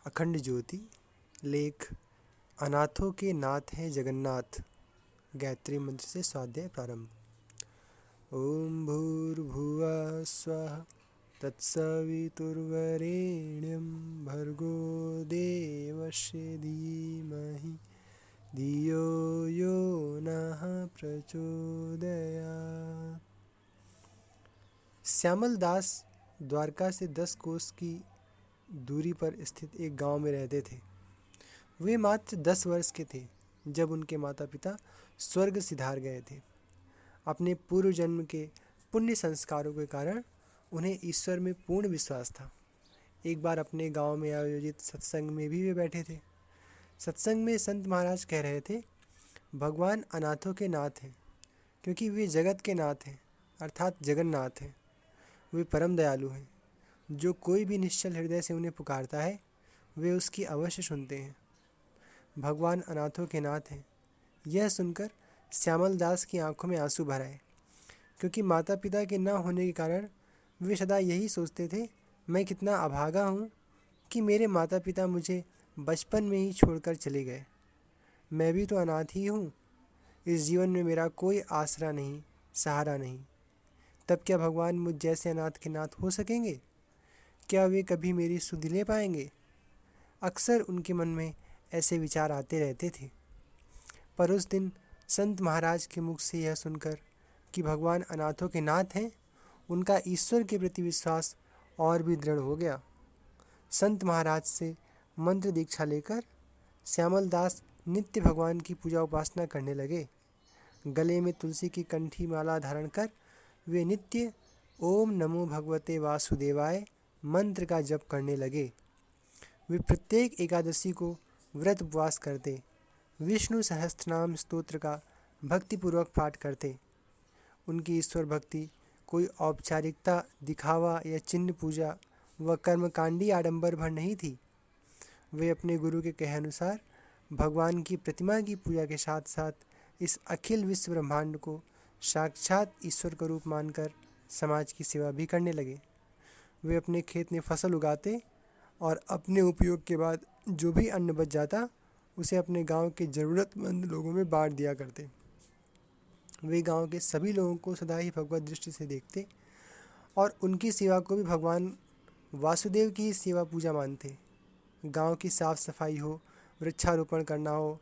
अखंड ज्योति। लेख अनाथों के नाथ हैं जगन्नाथ। गायत्री मंत्र से स्वाध्याय प्रारंभ। ओम भूर्भुवः स्वः तत्सवितुर्वरेण्यं भर्गो देवस्य धीमहि धियो यो नः प्रचोदयात्। श्यामल दास द्वारका से 10 कोस की दूरी पर स्थित एक गांव में रहते थे। वे मात्र 10 वर्ष के थे जब उनके माता पिता स्वर्ग सिधार गए थे। अपने पूर्व जन्म के पुण्य संस्कारों के कारण उन्हें ईश्वर में पूर्ण विश्वास था। एक बार अपने गांव में आयोजित सत्संग में भी वे बैठे थे। सत्संग में संत महाराज कह रहे थे, भगवान अनाथों के नाथ हैं क्योंकि वे जगत के नाथ हैं, अर्थात जगन्नाथ हैं। वे परम दयालु हैं। जो कोई भी निश्चल हृदय से उन्हें पुकारता है वे उसकी अवश्य सुनते हैं। भगवान अनाथों के नाथ हैं। यह सुनकर श्यामल दास की आंखों में आंसू भर आए, क्योंकि माता पिता के न होने के कारण वे सदा यही सोचते थे, मैं कितना अभागा हूँ कि मेरे माता पिता मुझे बचपन में ही छोड़कर चले गए। मैं भी तो अनाथ ही हूँ। इस जीवन में मेरा कोई आसरा नहीं, सहारा नहीं। तब क्या भगवान मुझ जैसे अनाथ के नाथ हो सकेंगे? क्या वे कभी मेरी सुध ले पाएंगे? अक्सर उनके मन में ऐसे विचार आते रहते थे। पर उस दिन संत महाराज के मुख से यह सुनकर कि भगवान अनाथों के नाथ हैं, उनका ईश्वर के प्रति विश्वास और भी दृढ़ हो गया। संत महाराज से मंत्र दीक्षा लेकर श्यामल दास नित्य भगवान की पूजा उपासना करने लगे। गले में तुलसी की कंठी माला धारण कर वे नित्य ओम नमो भगवते वासुदेवाय मंत्र का जप करने लगे। वे प्रत्येक एकादशी को व्रत उपवास करते, विष्णु सहस्त्रनाम स्तोत्र का भक्तिपूर्वक पाठ करते। उनकी ईश्वर भक्ति कोई औपचारिकता, दिखावा या चिन्ह पूजा व कर्मकांडी आडंबर भर नहीं थी। वे अपने गुरु के कहे अनुसार भगवान की प्रतिमा की पूजा के साथ साथ इस अखिल विश्व ब्रह्मांड को साक्षात ईश्वर का रूप मानकर समाज की सेवा भी करने लगे। वे अपने खेत में फसल उगाते और अपने उपयोग के बाद जो भी अन्न बच जाता उसे अपने गांव के ज़रूरतमंद लोगों में बांट दिया करते। वे गांव के सभी लोगों को सदा ही भगवत दृष्टि से देखते और उनकी सेवा को भी भगवान वासुदेव की ही सेवा पूजा मानते। गांव की साफ सफाई हो, वृक्षारोपण करना हो,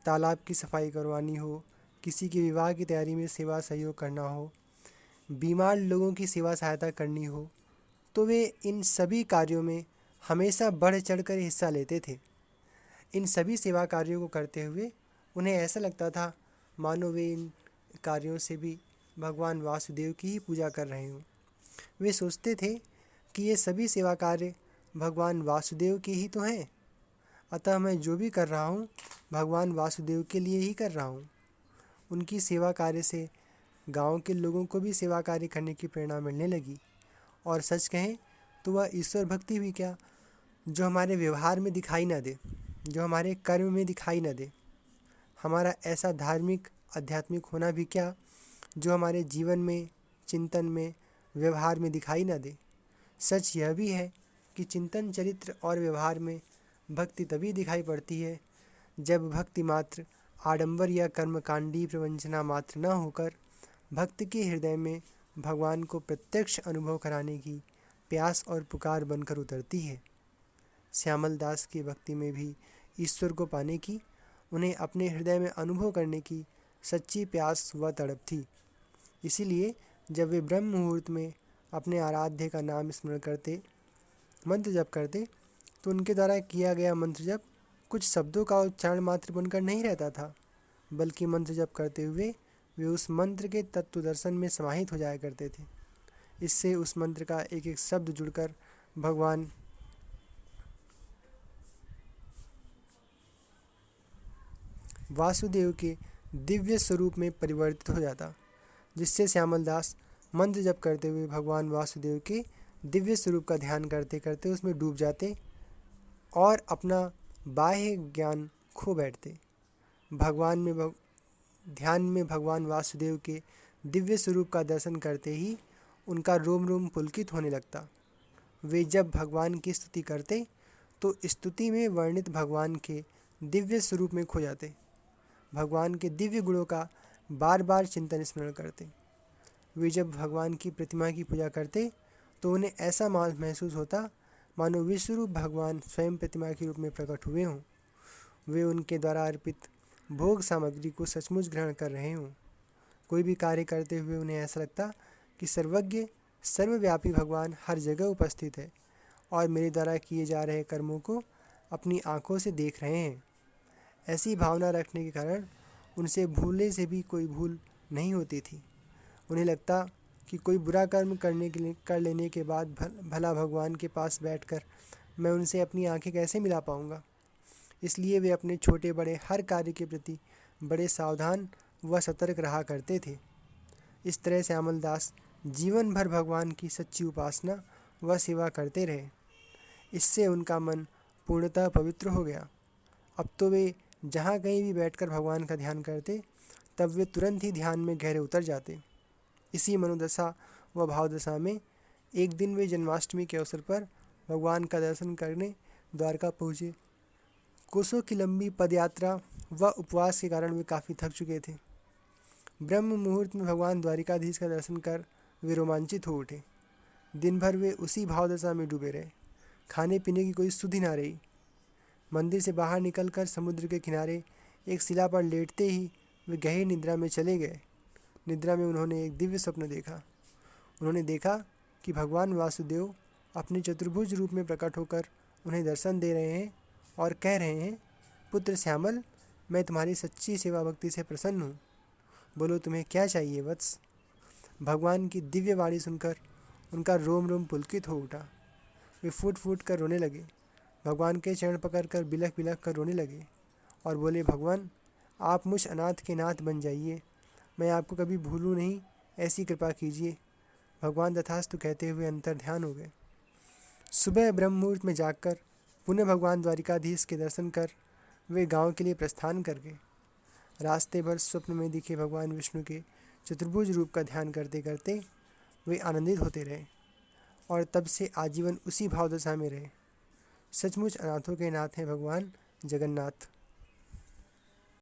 तालाब की सफाई करवानी हो, किसी के विवाह की तैयारी में सेवा सहयोग करना हो, बीमार लोगों की सेवा सहायता करनी हो, तो वे इन सभी कार्यों में हमेशा बढ़ चढ़कर हिस्सा लेते थे। इन सभी सेवा कार्यों को करते हुए उन्हें ऐसा लगता था मानो वे इन कार्यों से भी भगवान वासुदेव की ही पूजा कर रहे हों। वे सोचते थे कि ये सभी सेवा कार्य भगवान वासुदेव के ही तो हैं, अतः मैं जो भी कर रहा हूँ भगवान वासुदेव के लिए ही कर रहा हूँ। उनकी सेवा कार्य से गांव के लोगों को भी सेवा कार्य करने की प्रेरणा मिलने लगी। और सच कहें तो वह ईश्वर भक्ति भी क्या, जो हमारे व्यवहार में दिखाई न दे, जो हमारे कर्म में दिखाई न दे। हमारा ऐसा धार्मिक आध्यात्मिक होना भी क्या, जो हमारे जीवन में, चिंतन में, व्यवहार में दिखाई न दे। सच यह भी है कि चिंतन, चरित्र और व्यवहार में भक्ति तभी दिखाई पड़ती है जब भक्ति मात्र आडंबर या कर्मकांडी प्रवंचना मात्र न होकर भक्त के हृदय में भगवान को प्रत्यक्ष अनुभव कराने की प्यास और पुकार बनकर उतरती है। श्यामल दास की भक्ति में भी ईश्वर को पाने की, उन्हें अपने हृदय में अनुभव करने की सच्ची प्यास व तड़प थी। इसीलिए जब वे ब्रह्म मुहूर्त में अपने आराध्य का नाम स्मरण करते, मंत्र जप करते, तो उनके द्वारा किया गया मंत्र जप कुछ शब्दों का उच्चारण मात्र बनकर नहीं रहता था, बल्कि मंत्र जप करते हुए वे उस मंत्र के तत्व दर्शन में समाहित हो जाया करते थे। इससे उस मंत्र का एक एक शब्द जुड़कर भगवान वासुदेव के दिव्य स्वरूप में परिवर्तित हो जाता, जिससे श्यामल दास मंत्र जप करते हुए भगवान वासुदेव के दिव्य स्वरूप का ध्यान करते करते उसमें डूब जाते और अपना बाह्य ज्ञान खो बैठते। ध्यान में भगवान वासुदेव के दिव्य स्वरूप का दर्शन करते ही उनका रोम रोम पुलकित होने लगता। वे जब भगवान की स्तुति करते तो स्तुति में वर्णित भगवान के दिव्य स्वरूप में खो जाते, भगवान के दिव्य गुणों का बार बार चिंतन स्मरण करते। वे जब भगवान की प्रतिमा की पूजा करते तो उन्हें ऐसा महसूस होता मानो विश्वरूप भगवान स्वयं प्रतिमा के रूप में प्रकट हुए हों। वे उनके द्वारा अर्पित भोग सामग्री को सचमुच ग्रहण कर रहे हों। कोई भी कार्य करते हुए उन्हें ऐसा लगता कि सर्वज्ञ सर्वव्यापी भगवान हर जगह उपस्थित है और मेरे द्वारा किए जा रहे कर्मों को अपनी आंखों से देख रहे हैं। ऐसी भावना रखने के कारण उनसे भूलने से भी कोई भूल नहीं होती थी। उन्हें लगता कि कोई बुरा कर्म कर लेने के बाद भला भगवान के पास बैठकर मैं उनसे अपनी आंखें कैसे मिला पाऊंगा। इसलिए वे अपने छोटे बड़े हर कार्य के प्रति बड़े सावधान व सतर्क रहा करते थे। इस तरह श्यामल दास जीवन भर भगवान की सच्ची उपासना व सेवा करते रहे। इससे उनका मन पूर्णतः पवित्र हो गया। अब तो वे जहाँ कहीं भी बैठकर भगवान का ध्यान करते तब वे तुरंत ही ध्यान में गहरे उतर जाते। इसी मनोदशा व भावदशा में एक दिन वे जन्माष्टमी के अवसर पर भगवान का दर्शन करने द्वारका पहुँचे। कोसों की लंबी पदयात्रा व उपवास के कारण वे काफ़ी थक चुके थे। ब्रह्म मुहूर्त में भगवान द्वारिकाधीश का दर्शन कर वे रोमांचित हो उठे। दिन भर वे उसी भावदशा में डूबे रहे। खाने पीने की कोई सुधि ना रही। मंदिर से बाहर निकलकर समुद्र के किनारे एक शिला पर लेटते ही वे गहरी निद्रा में चले गए। निद्रा में उन्होंने एक दिव्य स्वप्न देखा। उन्होंने देखा कि भगवान वासुदेव अपने चतुर्भुज रूप में प्रकट होकर उन्हें दर्शन दे रहे हैं और कह रहे हैं, पुत्र श्यामल, मैं तुम्हारी सच्ची सेवा भक्ति से प्रसन्न हूँ। बोलो तुम्हें क्या चाहिए वत्स। भगवान की दिव्य वाणी सुनकर उनका रोम रोम पुलकित हो उठा। वे फूट फूट कर रोने लगे। भगवान के चरण पकड़कर बिलख बिलख कर रोने लगे और बोले, भगवान आप मुझ अनाथ के नाथ बन जाइए, मैं आपको कभी भूलूं नहीं, ऐसी कृपा कीजिए। भगवान तथास्तु कहते हुए अंतर ध्यान हो गए। सुबह ब्रह्म मुहूर्त में जागकर पुनः भगवान द्वारिकाधीश के दर्शन कर वे गांव के लिए प्रस्थान कर गए। रास्ते भर स्वप्न में दिखे भगवान विष्णु के चतुर्भुज रूप का ध्यान करते करते वे आनंदित होते रहे और तब से आजीवन उसी भावदशा में रहे। सचमुच अनाथों के नाथ हैं भगवान जगन्नाथ।